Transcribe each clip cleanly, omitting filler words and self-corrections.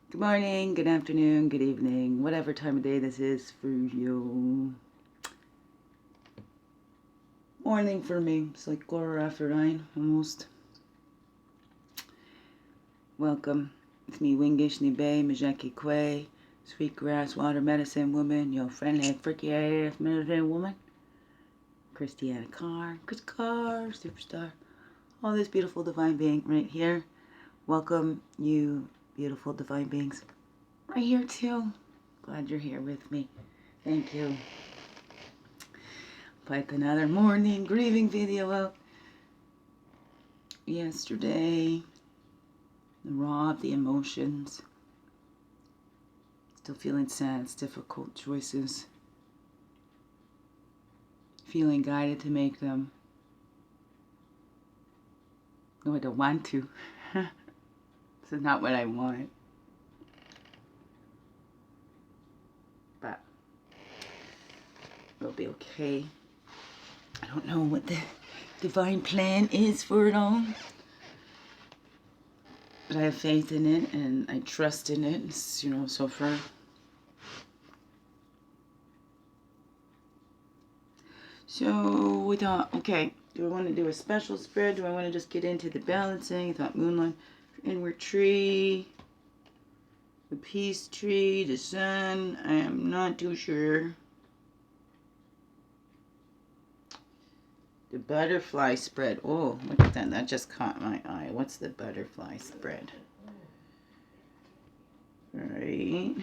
Good morning, good afternoon, good evening, whatever time of day this is for you. Morning for me. It's like 9:15 almost. Welcome. It's me, Wingish Nibe, Majeki Kwe, Sweetgrass Water Medicine Woman, your friendly freaky ass medicine woman. Christiana Carr, Chris Carr, superstar. All this beautiful divine being right here. Welcome, you beautiful divine beings. Right here too. Glad you're here with me. Thank you. Put another morning grieving video out yesterday. The raw of the emotions. Still feeling sad. It's difficult choices. Feeling guided to make them. No, I don't want to. This is not what I want. But it'll be okay. I don't know what the divine plan is for it all. But I have faith in it and I trust in it, so far. So we thought, okay, do I want to do a special spread? Do I want to just get into the balancing? I thought moonlight, inward tree, the peace tree, the sun. I am not too sure. The butterfly spread. Oh, look at that. That just caught my eye. What's the butterfly spread? Right.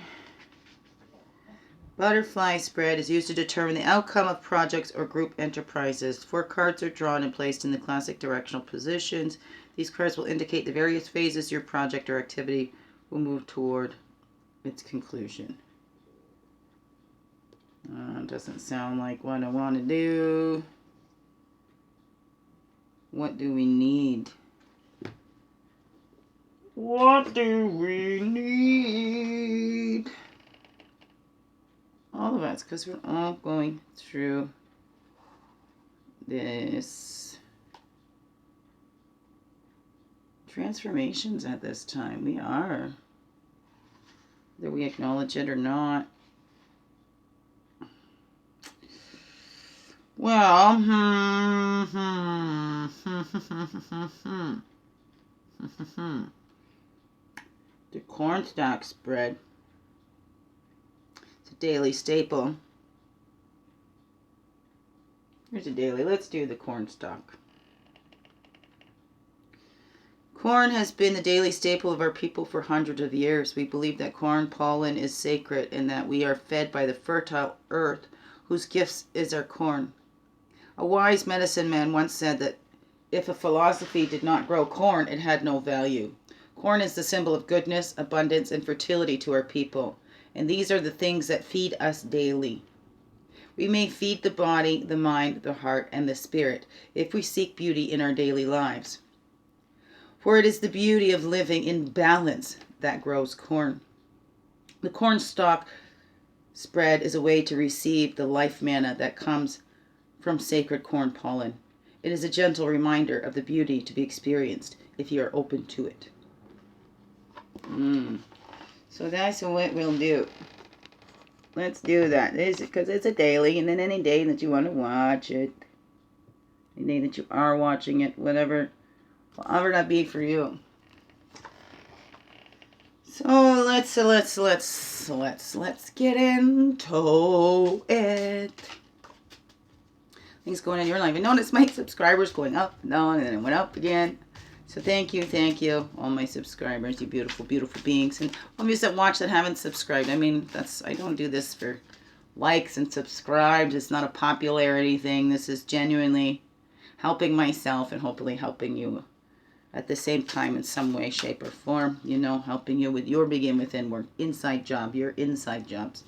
Butterfly spread is used to determine the outcome of projects or group enterprises. 4 cards are drawn and placed in the classic directional positions. These cards will indicate the various phases your project or activity will move toward its conclusion. Doesn't sound like what I want to do. What do we need? What do we need? All of us, because we're all going through this transformations at this time. We are. Whether we acknowledge it or not. Well, the cornstalk spread. It's a daily staple. Here's a daily. Let's do the cornstalk. Corn has been the daily staple of our people for hundreds of years. We believe that corn pollen is sacred and that we are fed by the fertile earth whose gifts is our corn. A wise medicine man once said that if a philosophy did not grow corn, it had no value. Corn is the symbol of goodness, abundance, and fertility to our people, and these are the things that feed us daily. We may feed the body, the mind, the heart, and the spirit if we seek beauty in our daily lives. For it is the beauty of living in balance that grows corn. The corn stalk spread is a way to receive the life manna that comes from sacred corn pollen. It is a gentle reminder of the beauty to be experienced if you are open to it. So that's what we'll do. Let's do that. Because it's a daily, and then any day that you want to watch it, any day that you are watching it, whatever that be for you. So let's get into it. Things going on in your life. I noticed my subscribers going up and down, and then it went up again. So thank you, all my subscribers, you beautiful, beautiful beings. And all of you that watch that haven't subscribed. I mean, I don't do this for likes and subscribes. It's not a popularity thing. This is genuinely helping myself and hopefully helping you at the same time in some way, shape, or form. Helping you with your begin within work, inside job, your inside jobs.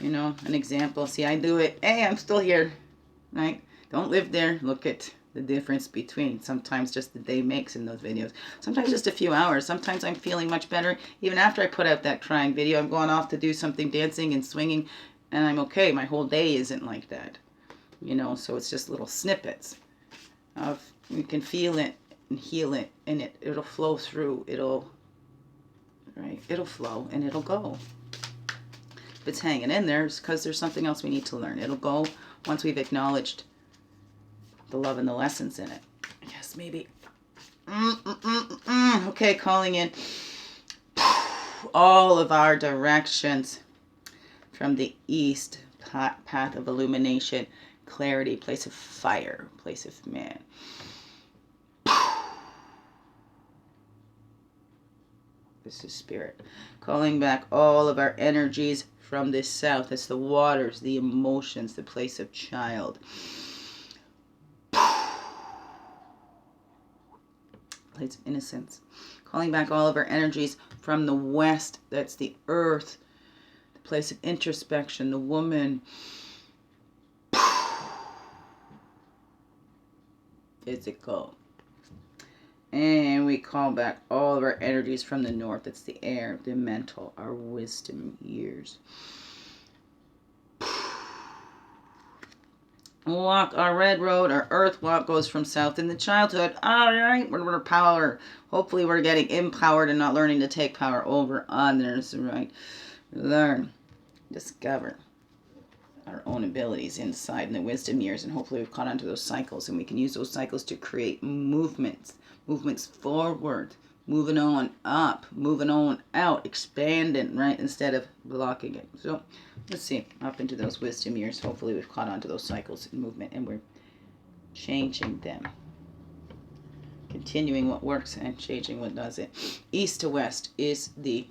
An example. See, I do it. Hey, I'm still here. Right? Don't live there. Look at the difference between sometimes just the day makes in those videos. Sometimes just a few hours. Sometimes I'm feeling much better. Even after I put out that crying video, I'm going off to do something dancing and swinging, and I'm okay. My whole day isn't like that. So it's just little snippets of you can feel it and heal it, and it'll flow through. It'll right? It'll flow and it'll go. If it's hanging in there, it's because there's something else we need to learn. It'll go once we've acknowledged the love and the lessons in it. Yes, maybe. Okay, calling in all of our directions from the east, path of illumination, clarity, place of fire, place of man. This is spirit. Calling back all of our energies from the south. It's the waters, the emotions, the place of child. Place of innocence. Calling back all of our energies from the west. That's the earth, the place of introspection, the woman. Physical. And we call back all of our energies from the north. It's the air, the mental, our wisdom years. Walk our red road, our earth walk goes from south into childhood. All right, we're power. Hopefully we're getting empowered and not learning to take power over others, right? Learn, discover our own abilities inside in the wisdom years, and hopefully we've caught onto those cycles, and we can use those cycles to create movements forward, moving on up, moving on out, expanding, right, instead of blocking it. So let's see, up into those wisdom years, hopefully we've caught onto those cycles in movement and we're changing them, continuing what works and changing what doesn't. East to west is the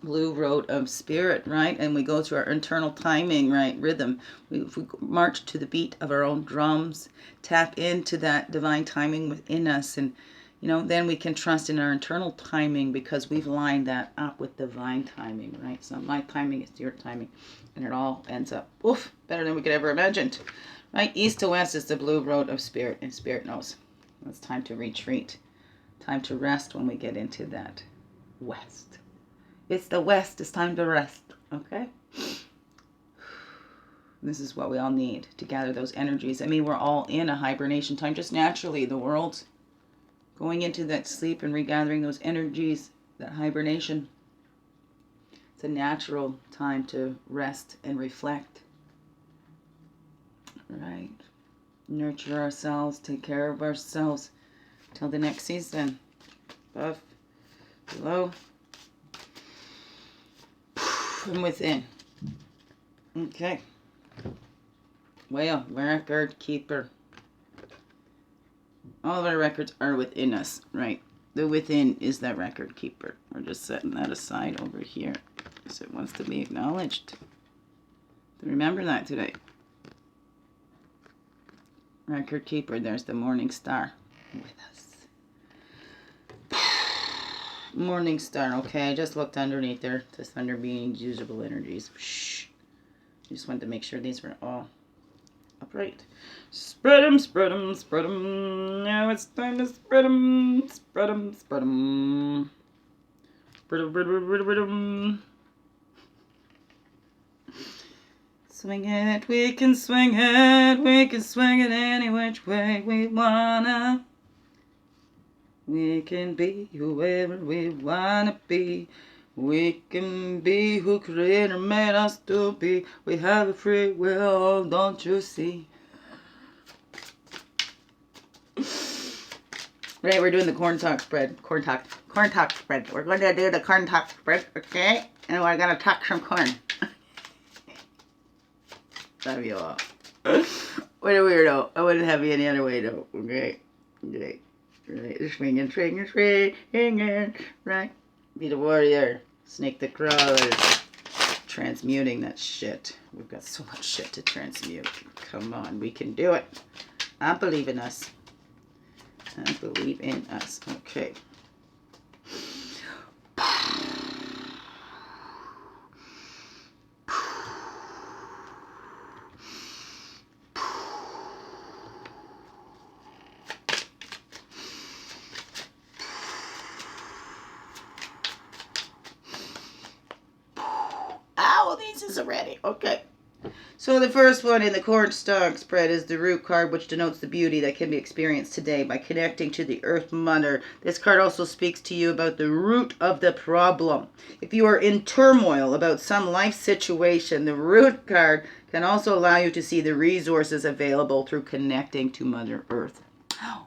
blue road of spirit, right? And we go through our internal timing, right? Rhythm. We march to the beat of our own drums, tap into that divine timing within us, and then we can trust in our internal timing because we've lined that up with divine timing, right? It's not my timing, it's your timing, and it all ends up better than we could ever imagined, right? East to west is the blue road of spirit, and spirit knows it's time to retreat, time to rest when we get into that west. It's the west. It's time to rest. Okay? This is what we all need to gather those energies. I mean, we're all in a hibernation time. Just naturally, the world's going into that sleep and regathering those energies, that hibernation. It's a natural time to rest and reflect. Right? Nurture ourselves. Take care of ourselves. Till the next season. Above. Below. From within. Okay. Well, record keeper. All of our records are within us, right? The within is that record keeper. We're just setting that aside over here because it wants to be acknowledged. Remember that today. Record keeper, there's the morning star with us. Morning star, okay, I just looked underneath there. The thunder beings, usable energies. Shh. Just wanted to make sure these were all upright. Spread them, spread them, spread them. Now it's time to spread them, spread them, spread them. Spread them, spread them, spread them. Swing it, we can swing it. We can swing it any which way we wanna. We can be whoever we wanna be. We can be who Creator made us to be. We have a free will, don't you see? Right, we're doing the corn talk spread. Corn talk spread. We're going to do the corn talk spread, okay? And we're going to talk some corn. Love you all. What a weirdo. I wouldn't have you any other way, though. Okay? Okay. Right. Swinging, swinging, swinging. Right? Be the warrior. Snake the crawler. Transmuting that shit. We've got so much shit to transmute. Come on, we can do it. I believe in us. I believe in us. Okay. Ow, these is ready. Okay. So the first one in the cornstalk spread is the root card, which denotes the beauty that can be experienced today by connecting to the Earth Mother. This card also speaks to you about the root of the problem. If you are in turmoil about some life situation, the root card can also allow you to see the resources available through connecting to Mother Earth.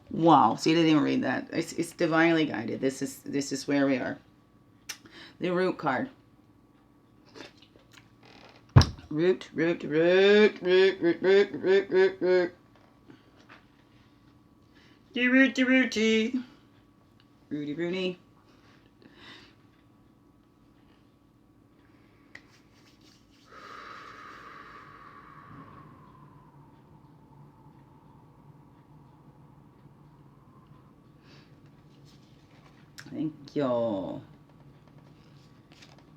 Wow. See, I didn't even read that. It's divinely guided. This is where we are. The root card. Root. The rooty. Rooty. Thank you.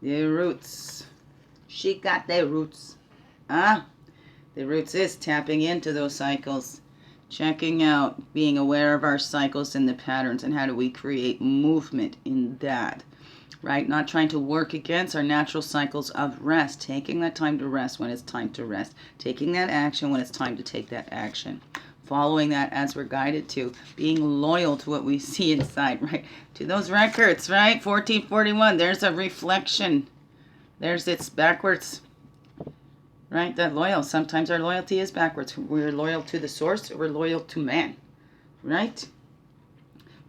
The roots. She got the roots. The roots is tapping into those cycles. Checking out, being aware of our cycles and the patterns, and how do we create movement in that, right? Not trying to work against our natural cycles of rest. Taking that time to rest when it's time to rest. Taking that action when it's time to take that action. Following that as we're guided to. Being loyal to what we see inside, right? To those records, right? 1441, there's a reflection. There's it's backwards. Right? That loyal. Sometimes our loyalty is backwards. We're loyal to the source, or we're loyal to man. Right?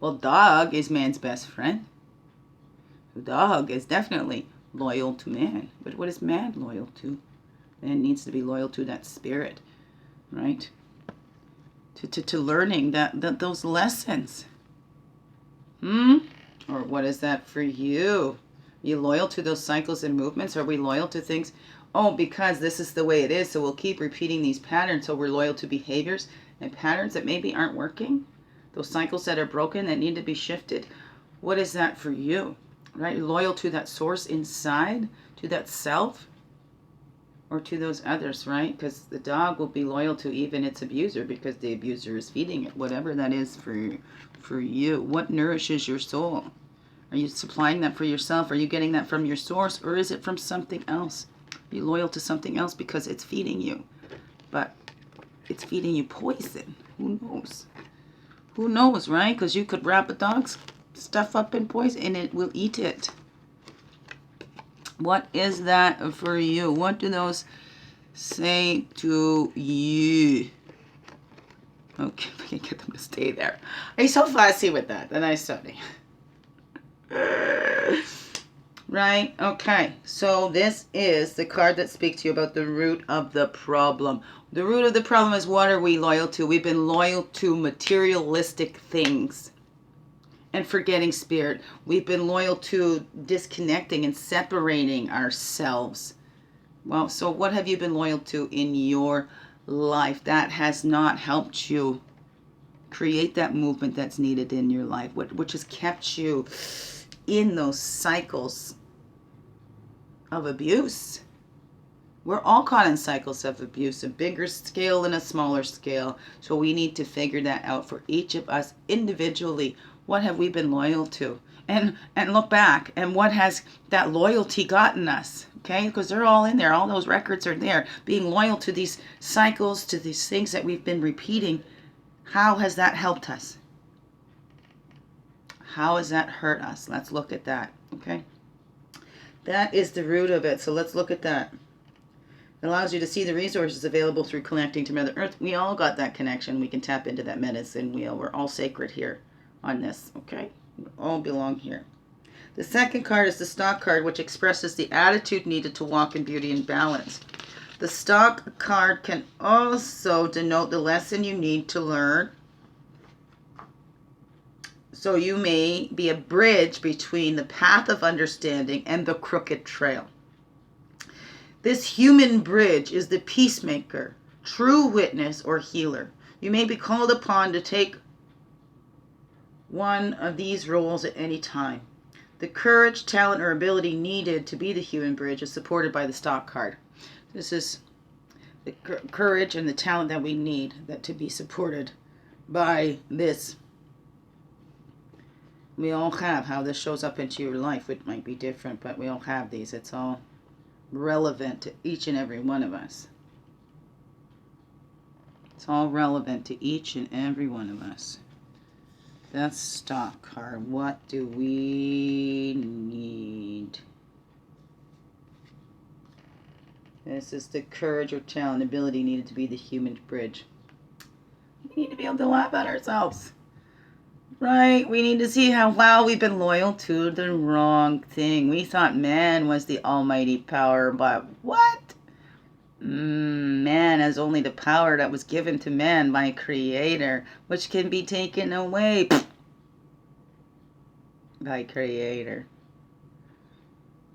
Well, dog is man's best friend. Dog is definitely loyal to man. But what is man loyal to? Man needs to be loyal to that spirit. Right? To learning those lessons. Or what is that for you? Are you loyal to those cycles and movements? Are we loyal to things? Oh, because this is the way it is, so we'll keep repeating these patterns, so we're loyal to behaviors and patterns that maybe aren't working. Those cycles that are broken, that need to be shifted. What is that for you? Right? You're loyal to that source inside, to that self, or to those others, right? Because the dog will be loyal to even its abuser because the abuser is feeding it, whatever that is for you. What nourishes your soul? Are you supplying that for yourself? Are you getting that from your source, or is it from something else? Be loyal to something else because it's feeding you, but it's feeding you poison. Who knows? Who knows, right? Because you could wrap a dog's stuff up in poison and it will eat it. What is that for you? What do those say to you? Okay, I can get them to stay there. I'm so fussy with that. Then I study. Right? Okay. So this is the card that speaks to you about the root of the problem. The root of the problem is, what are we loyal to? We've been loyal to materialistic things and forgetting spirit. We've been loyal to disconnecting and separating ourselves. Well, so what have you been loyal to in your life that has not helped you create that movement that's needed in your life, which has kept you in those cycles of abuse? We're all caught in cycles of abuse, a bigger scale and a smaller scale. So we need to figure that out for each of us individually. What have we been loyal to? And look back, and what has that loyalty gotten us? Okay, because they're all in there. All those records are there. Being loyal to these cycles, to these things that we've been repeating. How has that helped us? How has that hurt us? Let's look at that, okay? That is the root of it, so let's look at that. It allows you to see the resources available through connecting to Mother Earth. We all got that connection. We can tap into that medicine wheel. We're all sacred here on this, okay? We all belong here. The second card is the stock card, which expresses the attitude needed to walk in beauty and balance. The stock card can also denote the lesson you need to learn. So you may be a bridge between the path of understanding and the crooked trail. This human bridge is the peacemaker, true witness, or healer. You may be called upon to take one of these roles at any time. The courage, talent, or ability needed to be the human bridge is supported by the stock card. This is the courage and the talent that we need that to be supported by this. We all have. How this shows up into your life, it might be different, but we all have these. It's all relevant to each and every one of us. It's all relevant to each and every one of us. That's stock card. What do we need? This is the courage or talent, ability needed to be the human bridge. We need to be able to laugh at ourselves. Right? We need to see how, wow, we've been loyal to the wrong thing. We thought man was the almighty power, but what? Man has only the power that was given to man by Creator, which can be taken away by Creator.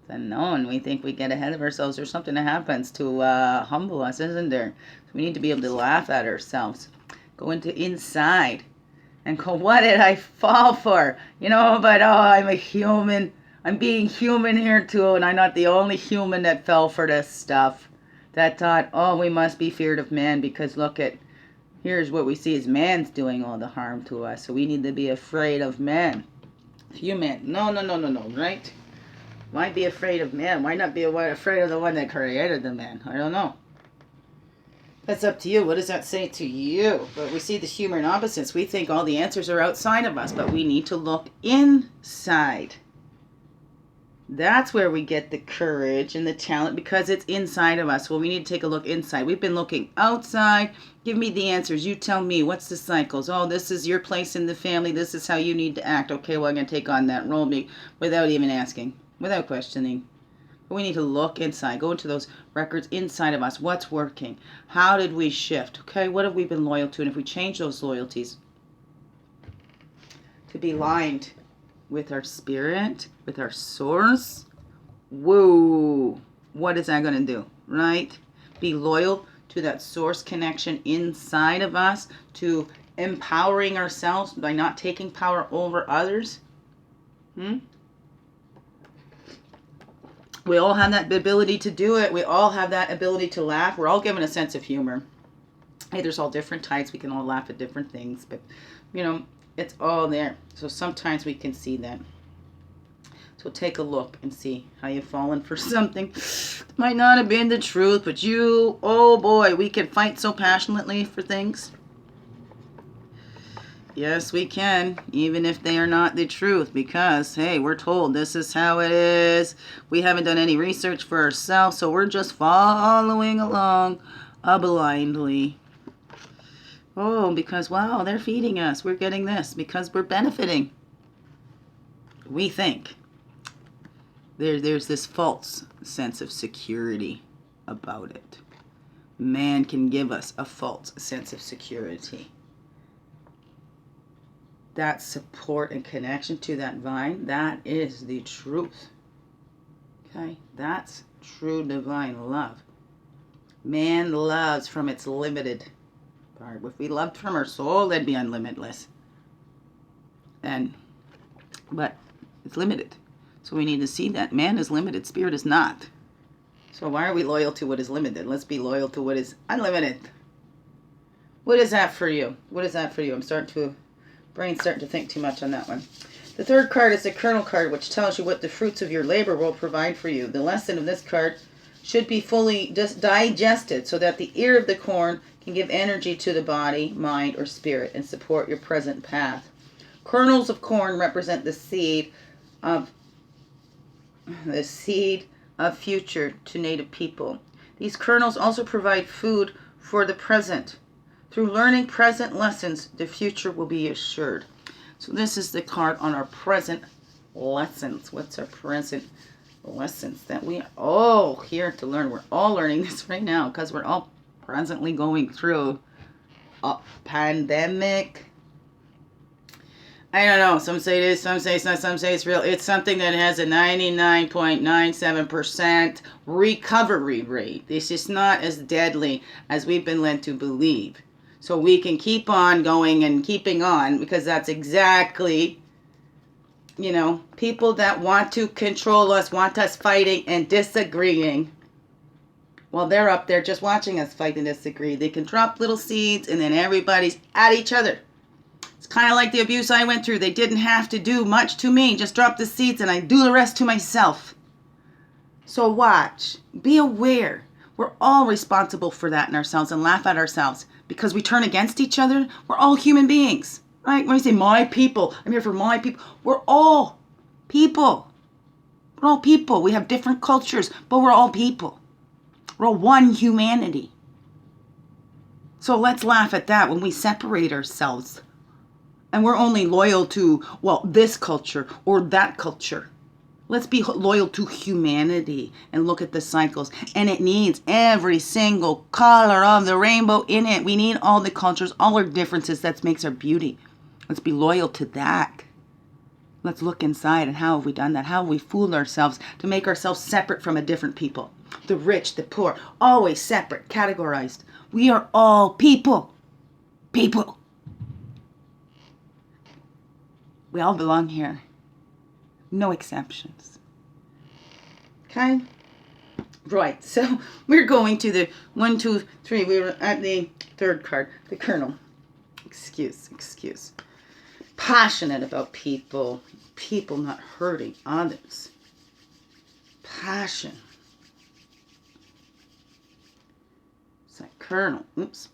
It's unknown. We think we get ahead of ourselves or something that happens to humble us, isn't there? So we need to be able to laugh at ourselves. Go into inside and go, what did I fall for? You know, but I'm a human. I'm being human here too, and I'm not the only human that fell for this stuff. That thought, oh, we must be feared of man because look at, here's what we see is man's doing all the harm to us. So we need to be afraid of man. Human. No, right? Why be afraid of man? Why not be afraid of the one that created the man? I don't know. That's up to you. What does that say to you? But we see the human opposites. We think all the answers are outside of us, but we need to look inside. That's where we get the courage and the talent because it's inside of us. Well, we need to take a look inside. We've been looking outside. Give me the answers. You tell me. What's the cycles? Oh, this is your place in the family. This is how you need to act. Okay, well, I'm going to take on that role without even asking, without questioning. But we need to look inside. Go into those records inside of us. What's working? How did we shift? Okay, what have we been loyal to? And if we change those loyalties to be aligned with our spirit, with our source, whoa, what is that going to do, right? Be loyal to that source connection inside of us, to empowering ourselves by not taking power over others. We all have that ability to do it. We all have that ability to laugh. We're all given a sense of humor. Hey, there's all different types. We can all laugh at different things, but, you know, it's all there. So sometimes we can see that. So take a look and see how you've fallen for something. Might not have been the truth, but you, oh boy, we can fight so passionately for things. Yes, we can, even if they are not the truth, because, hey, we're told this is how it is. We haven't done any research for ourselves, so we're just following along blindly. Oh, because, wow, they're feeding us. We're getting this because we're benefiting. We think. There's this false sense of security about it. Man can give us a false sense of security. That support and connection to that vine, that is the truth. Okay? That's true divine love. Man loves from its limited part. If we loved from our soul, that'd be unlimitless. But it's limited. So we need to see that man is limited, spirit is not. So why are we loyal to what is limited? Let's be loyal to what is unlimited. What is that for you? What is that for you? Brain's starting to think too much on that one. The third card is the kernel card, which tells you what the fruits of your labor will provide for you. The lesson of this card should be fully digested so that the ear of the corn can give energy to the body, mind, or spirit and support your present path. Kernels of corn represent the seed of future to Native people. These kernels also provide food for the present. Through learning present lessons, the future will be assured. So this is the card on our present lessons. What's our present lessons that we are all here to learn? We're all learning this right now because we're all presently going through a pandemic. I don't know. Some say it is, some say it's not, some say it's real. It's something that has a 99.97% recovery rate. This is not as deadly as we've been led to believe. So we can keep on going and keeping on because that's exactly, people that want to control us, want us fighting and disagreeing. Well, they're up there just watching us fight and disagree. They can drop little seeds and then everybody's at each other. It's kind of like the abuse I went through. They didn't have to do much to me. Just drop the seeds and I do the rest to myself. So watch. Be aware. We're all responsible for that in ourselves and laugh at ourselves because we turn against each other. We're all human beings, right? When we say my people, I'm here for my people. We're all people. We're all people. We have different cultures, but we're all people. We're all one humanity. So let's laugh at that when we separate ourselves. And we're only loyal to, well, this culture or that culture. Let's be loyal to humanity and look at the cycles. And it needs every single color of the rainbow in it. We need all the cultures, all our differences. That makes our beauty. Let's be loyal to that. Let's look inside and how have we done that? How have we fooled ourselves to make ourselves separate from a different people? The rich, the poor, always separate, categorized. We are all people. People. We all belong here. No exceptions. Okay? Right, so we're going to the 1, 2, 3. We were at the third card, the Colonel. Excuse. Passionate about people. People not hurting others. Passion. It's like Colonel. Oops.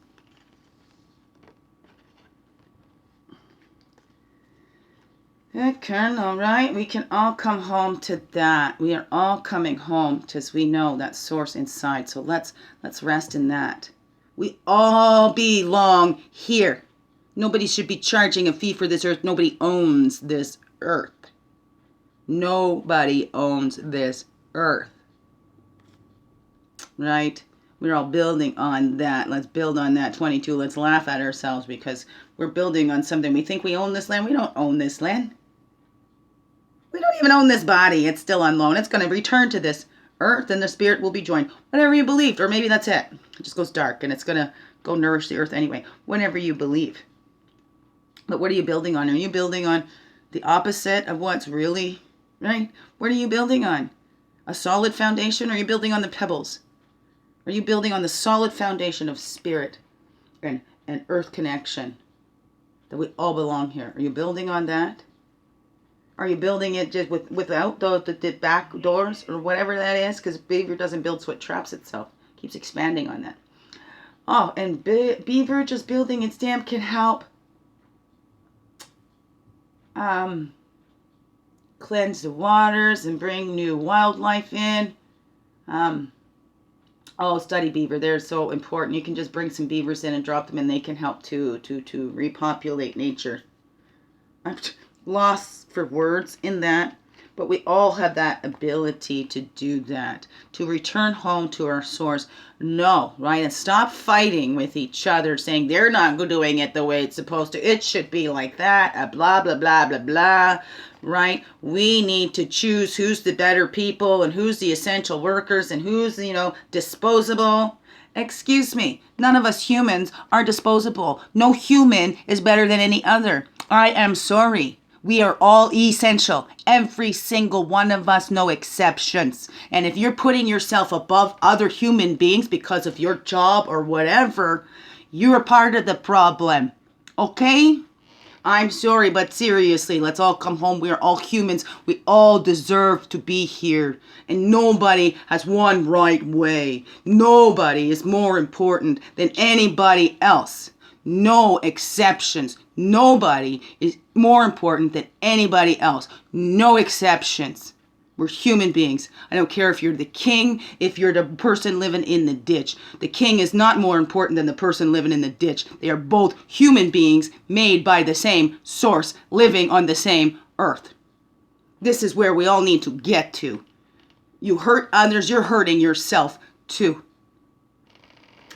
Good Colonel, right? We can all come home to that. We are all coming home because we know that source inside. So let's rest in that. We all belong here. Nobody should be charging a fee for this earth. Nobody owns this earth. Nobody owns this earth. Right? We're all building on that. Let's build on that. 22. Let's laugh at ourselves because we're building on something. We think we own this land. We don't own this land. We don't even own this body. It's still on loan. It's going to return to this earth and the spirit will be joined. Whatever you believed, or maybe that's it. It just goes dark and it's going to go nourish the earth anyway. Whatever you believe. But what are you building on? Are you building on the opposite of what's really, right? What are you building on? A solid foundation? Or are you building on the pebbles? Are you building on the solid foundation of spirit and earth connection? That we all belong here. Are you building on that? Are you building it just without the back doors or whatever that is? Because beaver doesn't build so it traps itself. Keeps expanding on that. Oh, and beaver just building its dam can help cleanse the waters and bring new wildlife in. Study beaver. They're so important. You can just bring some beavers in and drop them in. They can help to repopulate nature. I'm lost for words in that, but we all have that ability to do that, to return home to our source. No, right? And stop fighting with each other, saying they're not doing it the way it's supposed to. It should be like that, blah, blah, blah, blah, blah, right? We need to choose who's the better people and who's the essential workers and who's, disposable. Excuse me, none of us humans are disposable. No human is better than any other. I am sorry. We are all essential. Every single one of us, no exceptions. And if you're putting yourself above other human beings because of your job or whatever, you're part of the problem. Okay? I'm sorry, but seriously, let's all come home. We are all humans. We all deserve to be here. And nobody has one right way. Nobody is more important than anybody else. No exceptions. Nobody is more important than anybody else. No exceptions. We're human beings. I don't care if you're the king, if you're the person living in the ditch. The king is not more important than the person living in the ditch. They are both human beings made by the same source, living on the same earth. This is where we all need to get to. You hurt others, you're hurting yourself too.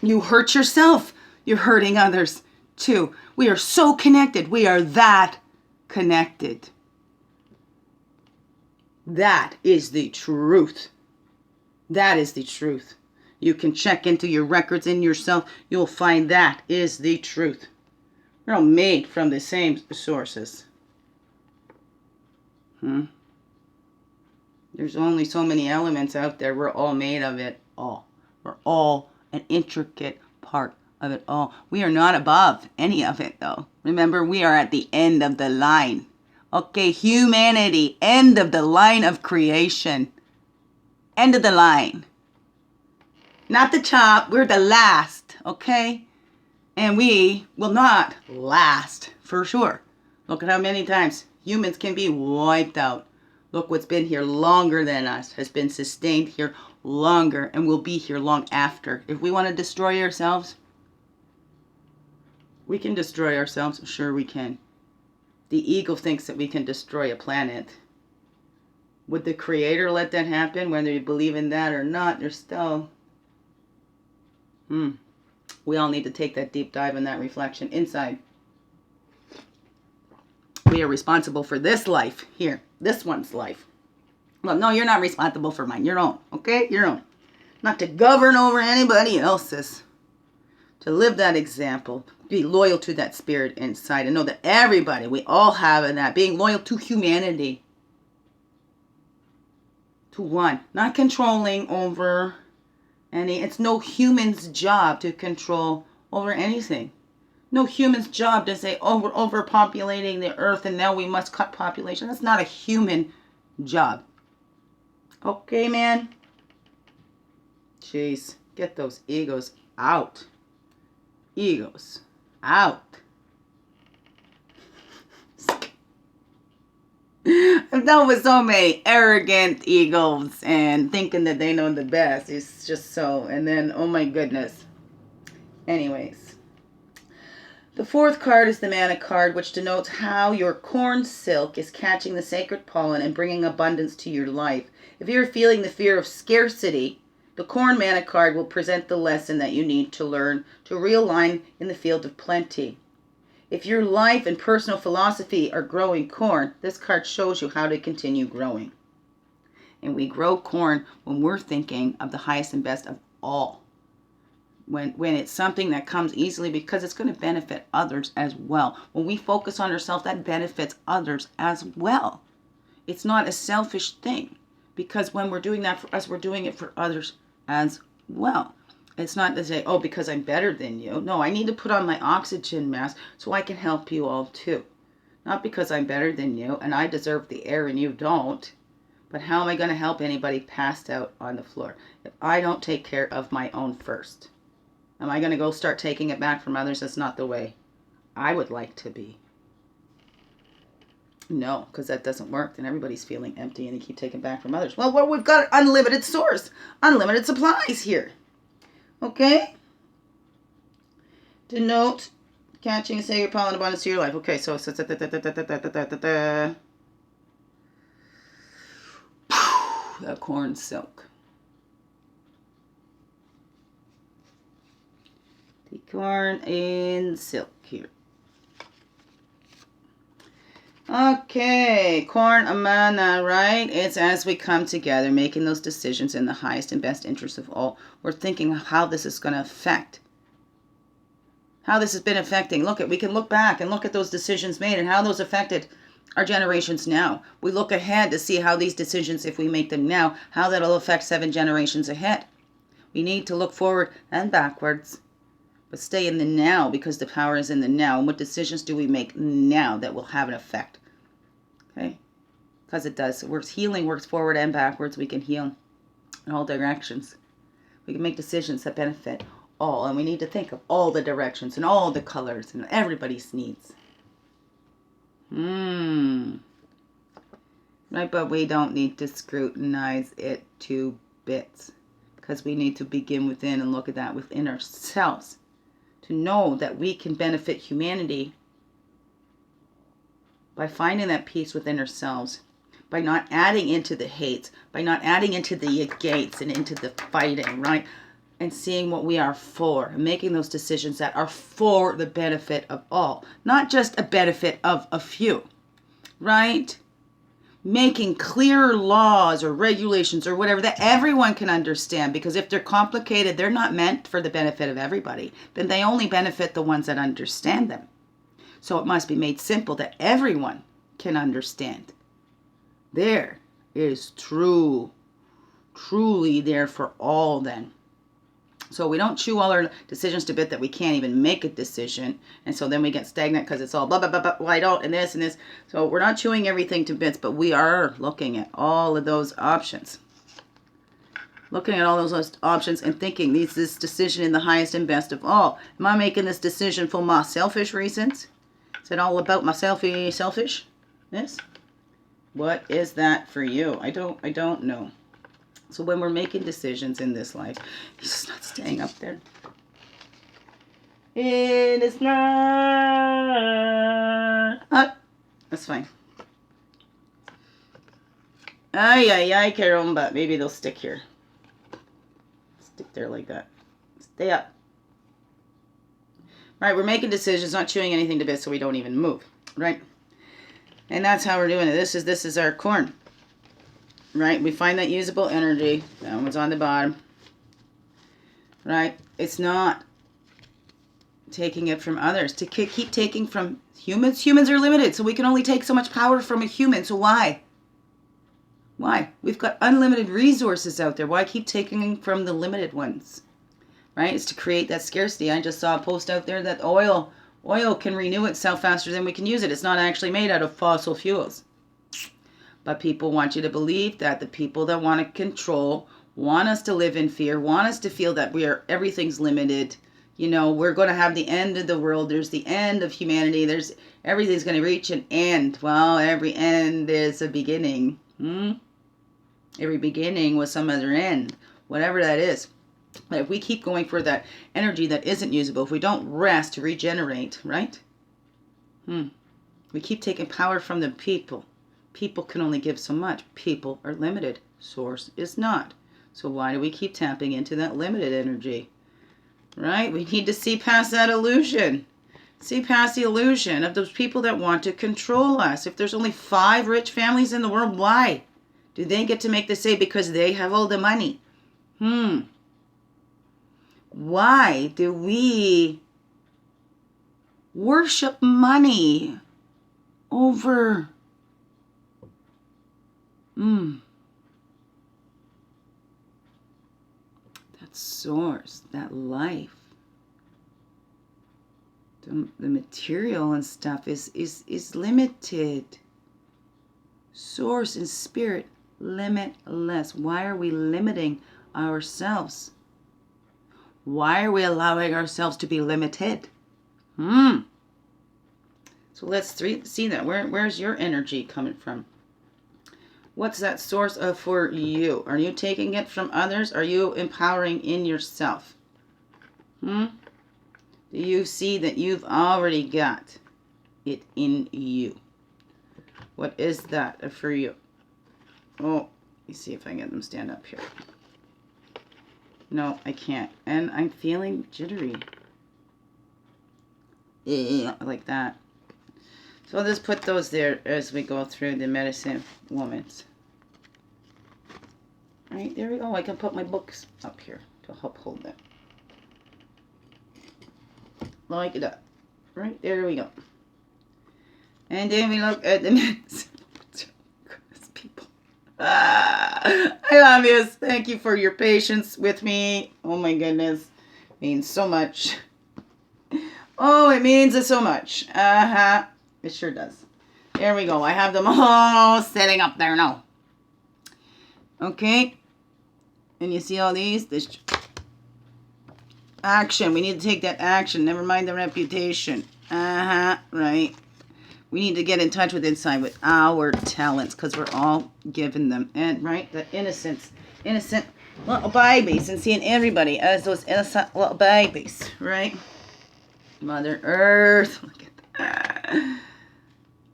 You hurt yourself, you're hurting others too. We are so connected. We are that connected. That is the truth. That is the truth. You can check into your records in yourself. You'll find that is the truth. We're all made from the same sources. There's only so many elements out there. We're all made of it all. We're all an intricate part of it all. We are not above any of it, though. Remember, we are at the end of the line. Okay, humanity, end of the line of creation. End of the line. Not the top, we're the last, okay? And we will not last, for sure. Look at how many times humans can be wiped out. Look what's been here longer than us, has been sustained here longer, and will be here long after. If we want to destroy ourselves, we can destroy ourselves. Sure we can. The ego thinks that we can destroy a planet. Would the Creator let that happen? Whether you believe in that or not, there's still... We all need to take that deep dive and that reflection inside. We are responsible for this life here. This one's life. Well, no, you're not responsible for mine. Your own. Okay? Your own. Not to govern over anybody else's. To live that example. Be loyal to that spirit inside. And know that everybody, we all have in that. Being loyal to humanity. To one. Not controlling over any. It's no human's job to control over anything. No human's job to say, oh, we're overpopulating the earth and now we must cut population. That's not a human job. Okay, man? Jeez. Get those egos out. Egos out. I've dealt with so many arrogant egos and thinking that they know the best. It's just so. And then, oh my goodness. Anyways. The fourth card is the Mana card, which denotes how your corn silk is catching the sacred pollen and bringing abundance to your life. If you're feeling the fear of scarcity, the corn Mana card will present the lesson that you need to learn to realign in the field of plenty. If your life and personal philosophy are growing corn, this card shows you how to continue growing. And we grow corn when we're thinking of the highest and best of all. When it's something that comes easily because it's going to benefit others as well. When we focus on ourselves, that benefits others as well. It's not a selfish thing because when we're doing that for us, we're doing it for others as well. It's not to say, oh, because I'm better than you. No, I need to put on my oxygen mask so I can help you all too. Not because I'm better than you and I deserve the air and you don't. But how am I going to help anybody passed out on the floor if I don't take care of my own first? Am I going to go start taking it back from others? That's not the way I would like to be. No, because that doesn't work. Then everybody's feeling empty and they keep taking back from others. Well, we've got an unlimited source. Unlimited supplies here. Okay? Denote catching a sacred pollen abundance to your life. Okay, so that corn silk. The corn and silk here. Okay, corn amana, right? It's as we come together, making those decisions in the highest and best interest of all. We're thinking how this is going to affect. How this has been affecting. We can look back and look at those decisions made and how those affected our generations now. We look ahead to see how these decisions, if we make them now, how that'll affect 7 generations ahead. We need to look forward and backwards. But stay in the now because the power is in the now. And what decisions do we make now that will have an effect? Okay? Because it does. Healing works forward and backwards. We can heal in all directions. We can make decisions that benefit all. And we need to think of all the directions and all the colors and everybody's needs. Right? But we don't need to scrutinize it to bits. Because we need to begin within and look at that within ourselves. To know that we can benefit humanity by finding that peace within ourselves, by not adding into the hate, by not adding into the against and into the fighting, right? And seeing what we are for, and making those decisions that are for the benefit of all, not just a benefit of a few, right? Making clear laws or regulations or whatever that everyone can understand, because if they're complicated, they're not meant for the benefit of everybody. Then they only benefit the ones that understand them. So it must be made simple that everyone can understand. There is truly there for all then. So we don't chew all our decisions to bit that we can't even make a decision. And so then we get stagnant because it's all blah, blah, blah, blah, well, I don't, and this and this. So we're not chewing everything to bits, but we are looking at all of those options. looking at all those options and thinking, is this decision in the highest and best of all? Am I making this decision for my selfish reasons? Is it all about my selfishness? What is that for you? I don't know. So when we're making decisions in this life, he's just not staying up there. It is not. That's fine. Ay, caramba. Maybe they'll stick here. Stick there like that. Stay up. Right, we're making decisions, not chewing anything to bits so we don't even move. Right? And that's how we're doing it. This is our corn. Right? We find that usable energy. That one's on the bottom. Right? It's not taking it from others. To keep taking from humans. Humans are limited, so we can only take so much power from a human. So why? Why? We've got unlimited resources out there. Why keep taking from the limited ones? Right? It's to create that scarcity. I just saw a post out there that oil can renew itself faster than we can use it. It's not actually made out of fossil fuels. But people want you to believe that. The people that want to control, want us to live in fear, want us to feel that everything's limited. You know, we're going to have the end of the world. There's the end of humanity. Everything's going to reach an end. Well, every end is a beginning. Every beginning was some other end. Whatever that is. But if we keep going for that energy that isn't usable, if we don't rest to regenerate, right? We keep taking power from the people. People can only give so much. People are limited. Source is not. So why do we keep tapping into that limited energy? Right? We need to see past that illusion. See past the illusion of those people that want to control us. If there's only 5 rich families in the world, why? Do they get to make the say because they have all the money? Why do we worship money over that source, that life? The material and stuff is limited. Source and spirit, limitless. Why are we limiting ourselves? Why are we allowing ourselves to be limited? So let's see that. Where's your energy coming from? What's that source of for you? Are you taking it from others? Are you empowering in yourself? Do you see that you've already got it in you? What is that for you? Oh, let me see if I can get them to stand up here. No, I can't. And I'm feeling jittery. Like that. So I'll just put those there as we go through the medicine moments. Right, there we go. I can put my books up here to help hold them. Like that. Right, there we go. And then we look at the medicine. People. I love you. Thank you for your patience with me. Oh my goodness. It means so much. Oh, it means so much. It sure does. There we go. I have them all sitting up there now. Okay. And you see all these? This action. We need to take that action. Never mind the reputation. Right. We need to get in touch with inside with our talents because we're all given them. And, right, the innocent little babies and seeing everybody as those innocent little babies, right? Mother Earth. Look at that.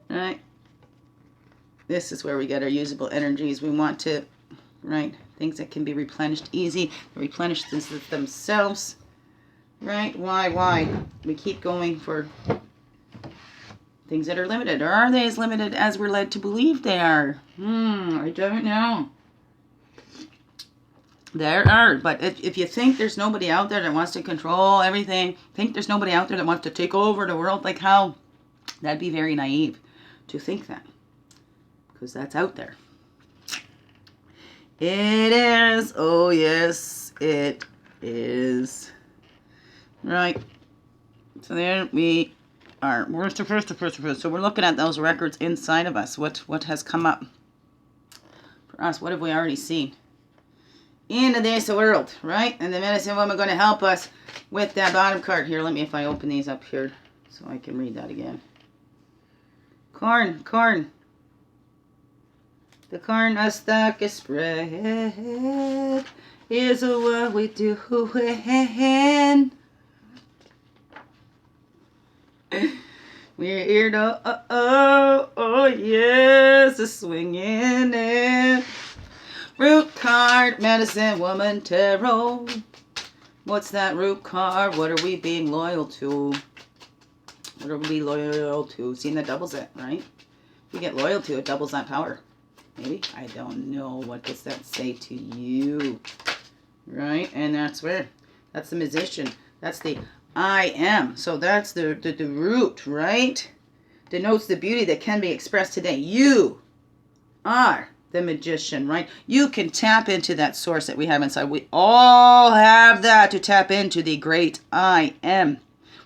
Right? This is where we get our usable energies. We want to, right, things that can be replenished easy, replenish themselves. Right? Why? We keep going for things that are limited. Or are they as limited as we're led to believe they are? I don't know. There are. But if you think there's nobody out there that wants to control everything, think there's nobody out there that wants to take over the world, like how? That'd be very naive to think that. Because that's out there. It is. Oh, yes, it is. Right. So there we are. Where's the first? So we're looking at those records inside of us. What has come up for us? What have we already seen? in this world, right? And the medicine woman going to help us with that bottom card. Here, let me, if I open these up here so I can read that again. Corn, corn. The corn a stalk is spread. Here's what we do when we're here to, oh, yes, a swinging in. Root card, medicine woman, tarot. What's that root card? What are we being loyal to? What are we loyal to? Seeing that doubles it, right? If we get loyal to it, doubles that power. Maybe? I don't know. What does that say to you? Right? And that's where. That's the musician. That's the I am. So that's the root, right? Denotes the beauty that can be expressed today. You are the magician, right? You can tap into that source that we have inside. We all have that to tap into the great I am.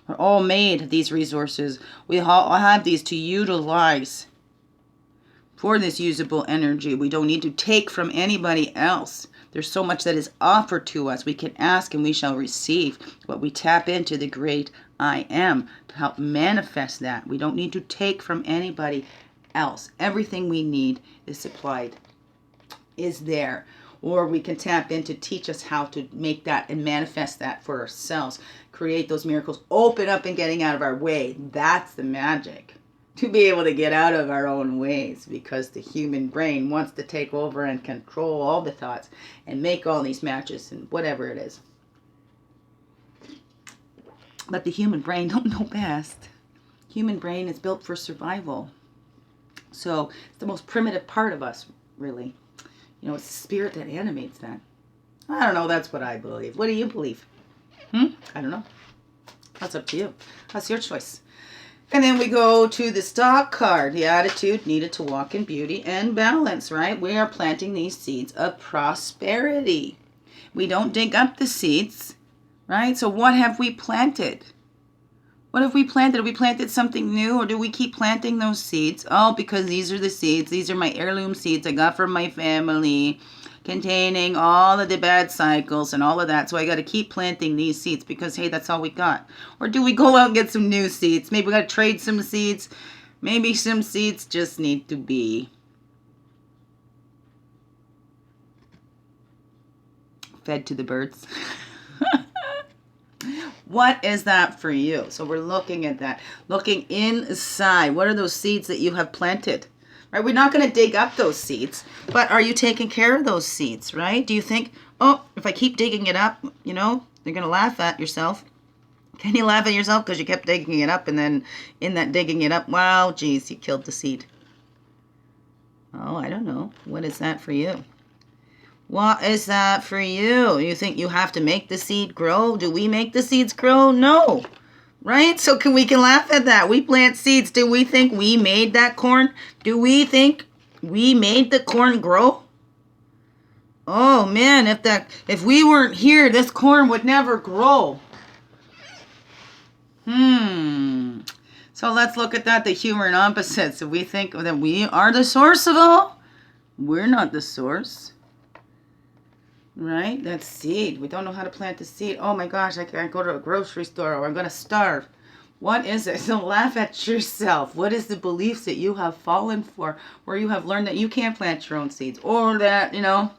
We're all made these resources. We all have these to utilize for this usable energy. We don't need to take from anybody else. There's so much that is offered to us. We can ask and we shall receive. But we tap into the great I am to help manifest that. We don't need to take from anybody else. Everything we need is supplied, is there. Or we can tap in to teach us how to make that and manifest that for ourselves. Create those miracles. Open up and getting out of our way. That's the magic. To be able to get out of our own ways, because the human brain wants to take over and control all the thoughts and make all these matches and whatever it is. But the human brain don't know best. Human brain is built for survival. So it's the most primitive part of us, really. You know, it's the spirit that animates that. I don't know. That's what I believe. What do you believe? I don't know. That's up to you. That's your choice. And then we go to the stock card, the attitude needed to walk in beauty and balance, right? We are planting these seeds of prosperity. We don't dig up the seeds, right? So what have we planted? What have we planted? Have we planted something new, or do we keep planting those seeds? Oh, because these are the seeds. These are my heirloom seeds I got from my family, containing all of the bad cycles and all of that. So I got to keep planting these seeds because, hey, that's all we got. Or do we go out and get some new seeds? Maybe we got to trade some seeds. Maybe some seeds just need to be fed to the birds. What is that for you? So we're looking at that. Looking inside. What are those seeds that you have planted? Right? We're not going to dig up those seeds, but are you taking care of those seeds, right? Do you think, oh, if I keep digging it up, you know, you're going to laugh at yourself. Can you laugh at yourself because you kept digging it up, and then in that digging it up, wow, geez, you killed the seed. Oh, I don't know. What is that for you? What is that for you? You think you have to make the seed grow? Do we make the seeds grow? No. Right? So we can laugh at that. We plant seeds. Do we think we made that corn? Do we think we made the corn grow? Oh man, if we weren't here, this corn would never grow. So let's look at that, the humor and opposites. If we think that we are the source of all, we're not the source. Right? That seed. We don't know how to plant the seed. Oh my gosh, I can't go to a grocery store or I'm going to starve. What is it? Don't laugh at yourself. What is the beliefs that you have fallen for, where you have learned that you can't plant your own seeds, or that, you know,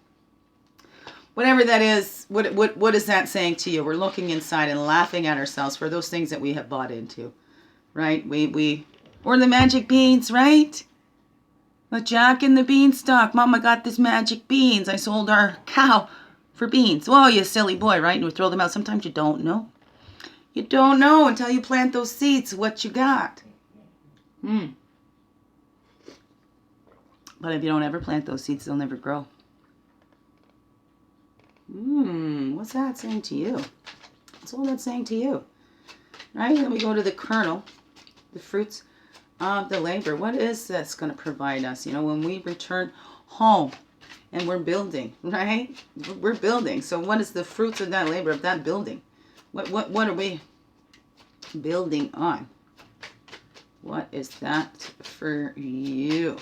whatever that is, what is that saying to you? We're looking inside and laughing at ourselves for those things that we have bought into, right? Or the magic beans, right? The Jack and the Beanstalk. Mama got this magic beans. I sold our cow for beans. Well, you silly boy, right? And we throw them out. Sometimes you don't know. You don't know until you plant those seeds what you got. But if you don't ever plant those seeds, they'll never grow. What's that saying to you? What's all that saying to you? Right? Then we go to the kernel, the fruits of the labor. What is this going to provide us? You know, when we return home and we're building, right? We're building. So what is the fruits of that labor, of that building? What are we building on? What is that for you?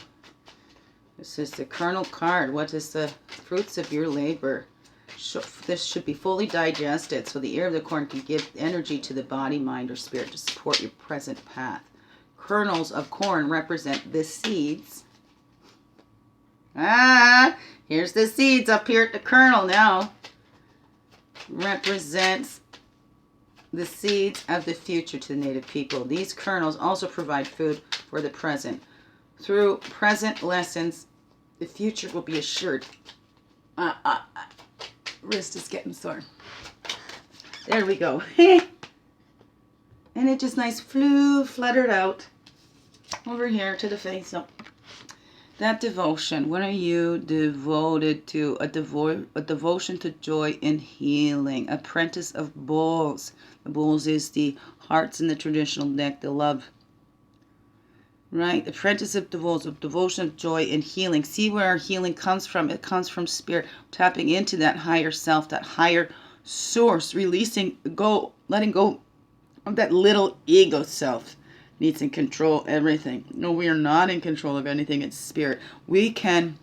This is the kernel card. What is the fruits of your labor? This should be fully digested so the ear of the corn can give energy to the body, mind, or spirit to support your present path. Kernels of corn represent the seeds. Here's the seeds up here at the kernel now. Represents the seeds of the future to the native people. These kernels also provide food for the present. Through present lessons, the future will be assured. Wrist is getting sore. There we go. And it just nice fluttered out over here to the face. So that devotion, what are you devoted to? A devotion to joy and healing. Apprentice of Bulls. The Bulls is the hearts in the traditional deck, the love. Right? Apprentice of the Bulls, a devotion of joy and healing. See where our healing comes from. It comes from spirit. Tapping into that higher self, that higher source. Letting go of that little ego self. Needs to control everything. No, we are not in control of anything. It's spirit. We can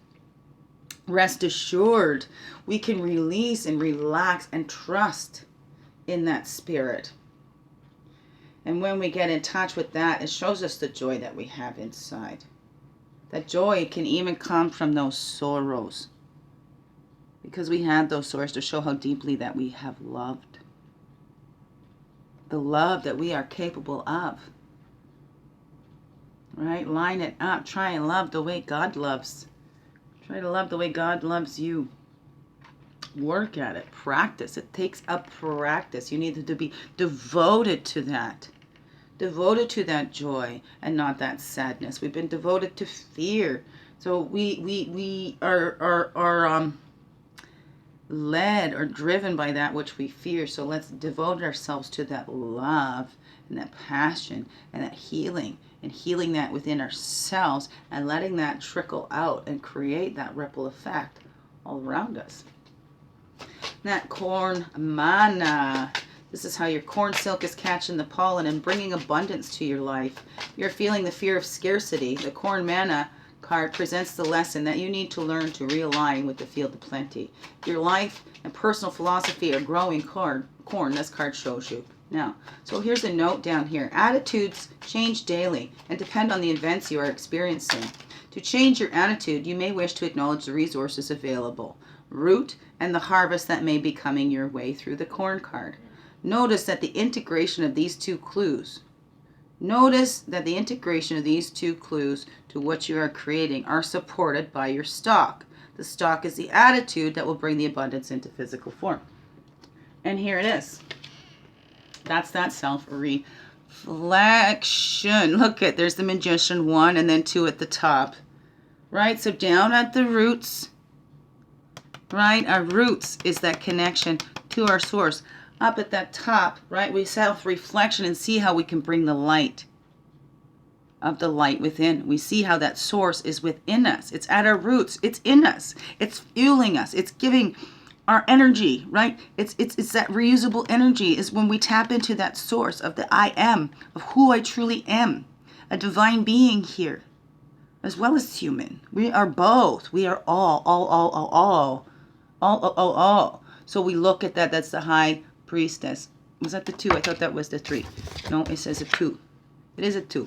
rest assured. We can release and relax and trust in that spirit. And when we get in touch with that, it shows us the joy that we have inside. That joy can even come from those sorrows. Because we had those sorrows to show how deeply that we have loved. The love that we are capable of. Right? Line it up. Try and love the way God loves. Try to love the way God loves you. Work at it. Practice. It takes a practice. You need to be devoted to that. Devoted to that joy and not that sadness. We've been devoted to fear. So we are led or driven by that which we fear. So let's devote ourselves to that love and that passion and that healing. And healing that within ourselves and letting that trickle out and create that ripple effect all around us. That corn manna. This is how your corn silk is catching the pollen and bringing abundance to your life. You're feeling the fear of scarcity. The corn manna card presents the lesson that you need to learn to realign with the field of plenty. Your life and personal philosophy are growing corn, this card shows you. Now, so here's a note down here. Attitudes change daily and depend on the events you are experiencing. To change your attitude, you may wish to acknowledge the resources available, root, and the harvest that may be coming your way through the corn card. Notice that the integration of these two clues to what you are creating are supported by your stock. The stock is the attitude that will bring the abundance into physical form. And here it is. That's that self-reflection. Look at, there's the Magician 1 and then 2 at the top. Right? So down at the roots. Right? Our roots is that connection to our source. Up at that top, right? We self-reflection and see how we can bring the light of the light within. We see how that source is within us. It's at our roots. It's in us. It's fueling us. It's giving our energy, right? It's that reusable energy is when we tap into that source of the I am, of who I truly am, a divine being here, as well as human. We are both. We are all. So we look at that. That's the high priestess. Was that the 2? I thought that was the 3. No, it says a 2. It is a 2.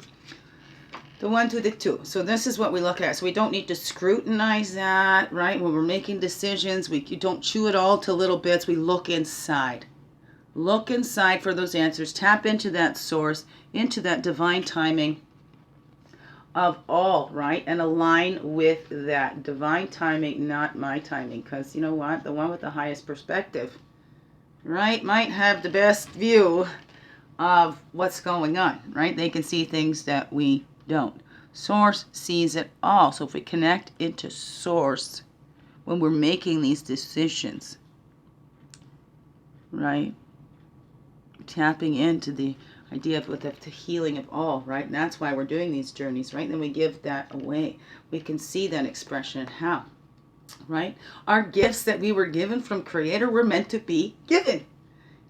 The 1 to the 2. So this is what we look at. So we don't need to scrutinize that, right? When we're making decisions, you don't chew it all to little bits. We look inside. Look inside for those answers. Tap into that source, into that divine timing of all, right? And align with that divine timing, not my timing. Because you know what? The one with the highest perspective, right, might have the best view of what's going on, right? They can see things that we don't. Source sees it all. So if we connect into source when we're making these decisions, right? Tapping into the idea of the healing of all, right? And that's why we're doing these journeys, right? And then we give that away. We can see that expression and how, right? Our gifts that we were given from Creator were meant to be given.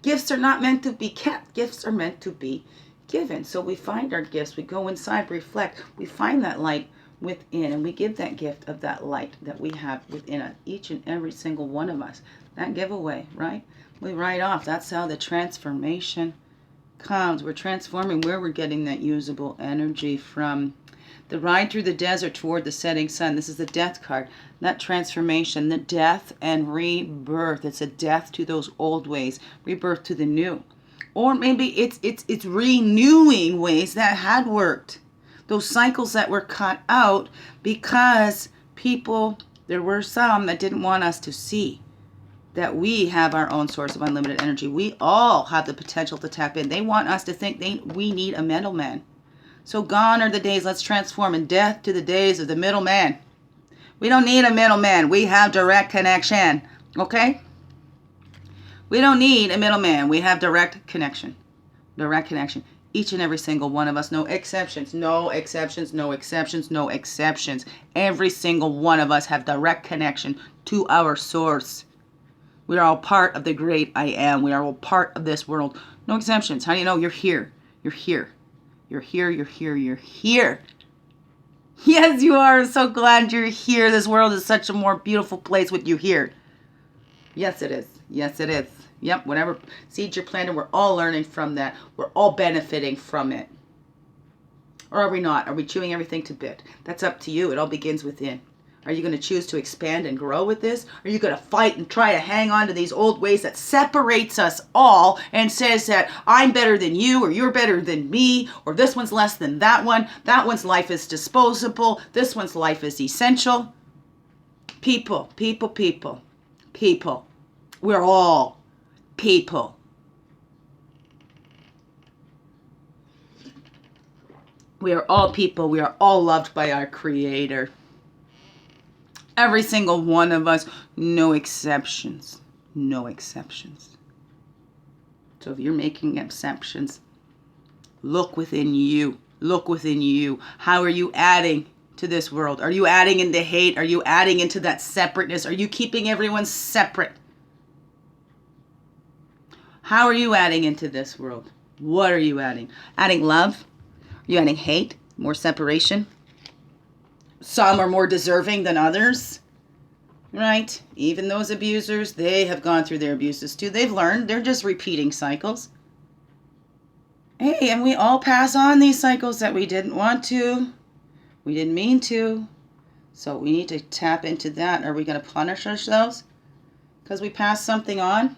Gifts are not meant to be kept. Gifts are meant to be given. So we find our gifts. We go inside, reflect. We find that light within, and we give that gift of that light that we have within each and every single one of us. That giveaway, right? We write off. That's how the transformation comes. We're transforming where we're getting that usable energy from. The ride through the desert toward the setting sun. This is the death card. That transformation, the death and rebirth. It's a death to those old ways, rebirth to the new. Or maybe it's renewing ways that had worked. Those cycles that were cut out because people, there were some that didn't want us to see that we have our own source of unlimited energy. We all have the potential to tap in. They want us to think we need a middleman. So gone are the days, let's transform in death to the days of the middleman. We don't need a middleman. We have direct connection. Okay? We don't need a middleman. We have direct connection. Direct connection. Each and every single one of us. No exceptions. No exceptions. No exceptions. No exceptions. Every single one of us have direct connection to our source. We are all part of the great I am. We are all part of this world. No exceptions. How do you know? You're here. You're here. You're here. You're here. You're here. Yes, you are. I'm so glad you're here. This world is such a more beautiful place with you here. Yes, it is. Yes, it is. Yep, whatever seeds you're planting, we're all learning from that. We're all benefiting from it. Or are we not? Are we chewing everything to bit? That's up to you. It all begins within. Are you going to choose to expand and grow with this? Or are you going to fight and try to hang on to these old ways that separates us all and says that I'm better than you, or you're better than me, or this one's less than that one. That one's life is disposable. This one's life is essential. People, people, people, people. We're all people. We are all people. We are all loved by our Creator. Every single one of us. No exceptions. No exceptions. So if you're making exceptions, look within you. Look within you. How are you adding to this world? Are you adding into hate? Are you adding into that separateness? Are you keeping everyone separate? How are you adding into this world? What are you adding? Adding love? Are you adding hate? More separation? Some are more deserving than others, right? Even those abusers, they have gone through their abuses too. They've learned. They're just repeating cycles. Hey, and we all pass on these cycles that we didn't want to. We didn't mean to. So we need to tap into that. Are we going to punish ourselves because we passed something on?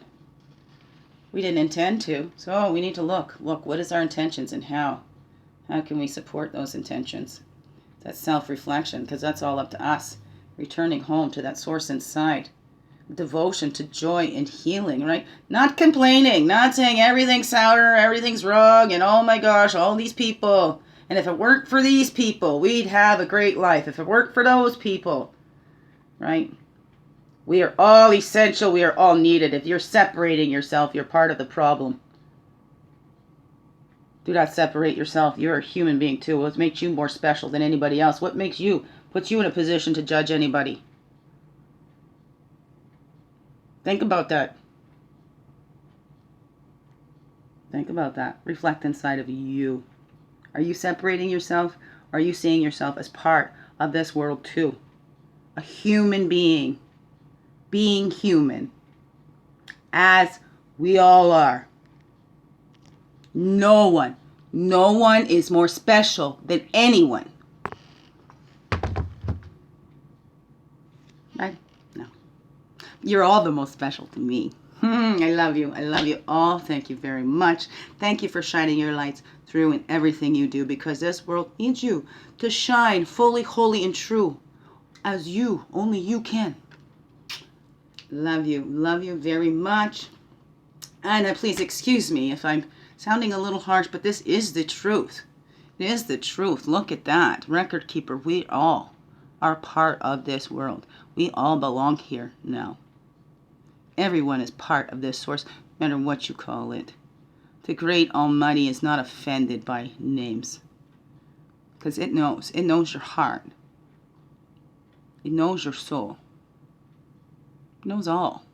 We didn't intend to. So we need to look. Look, what is our intentions and how? How can we support those intentions? That's self-reflection, because that's all up to us. Returning home to that source inside. Devotion to joy and healing, right? Not complaining, not saying everything's sour, everything's wrong, and oh my gosh, all these people. And if it weren't for these people, we'd have a great life. If it weren't for those people, right? We are all essential. We are all needed. If you're separating yourself, you're part of the problem. Do not separate yourself. You're a human being too. What makes you more special than anybody else? What makes you, puts you in a position to judge anybody? Think about that. Think about that. Reflect inside of you. Are you separating yourself? Or are you seeing yourself as part of this world too? A human being. Being human. As we all are. No one is more special than anyone. Right? No. You're all the most special to me. I love you. I love you all. Thank you very much. Thank you for shining your lights through in everything you do, because this world needs you to shine fully, holy, and true as you, only you can. Love you very much. And please excuse me if I'm sounding a little harsh, but this is the truth. It is the truth. Look at that. Record keeper, we all are part of this world. We all belong here now. Everyone is part of this source, no matter what you call it. The great Almighty is not offended by names, because it knows. It knows your heart. It knows your soul. It knows all.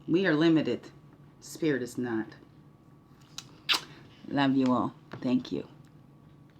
We are limited. Spirit is not. Love you all. Thank you.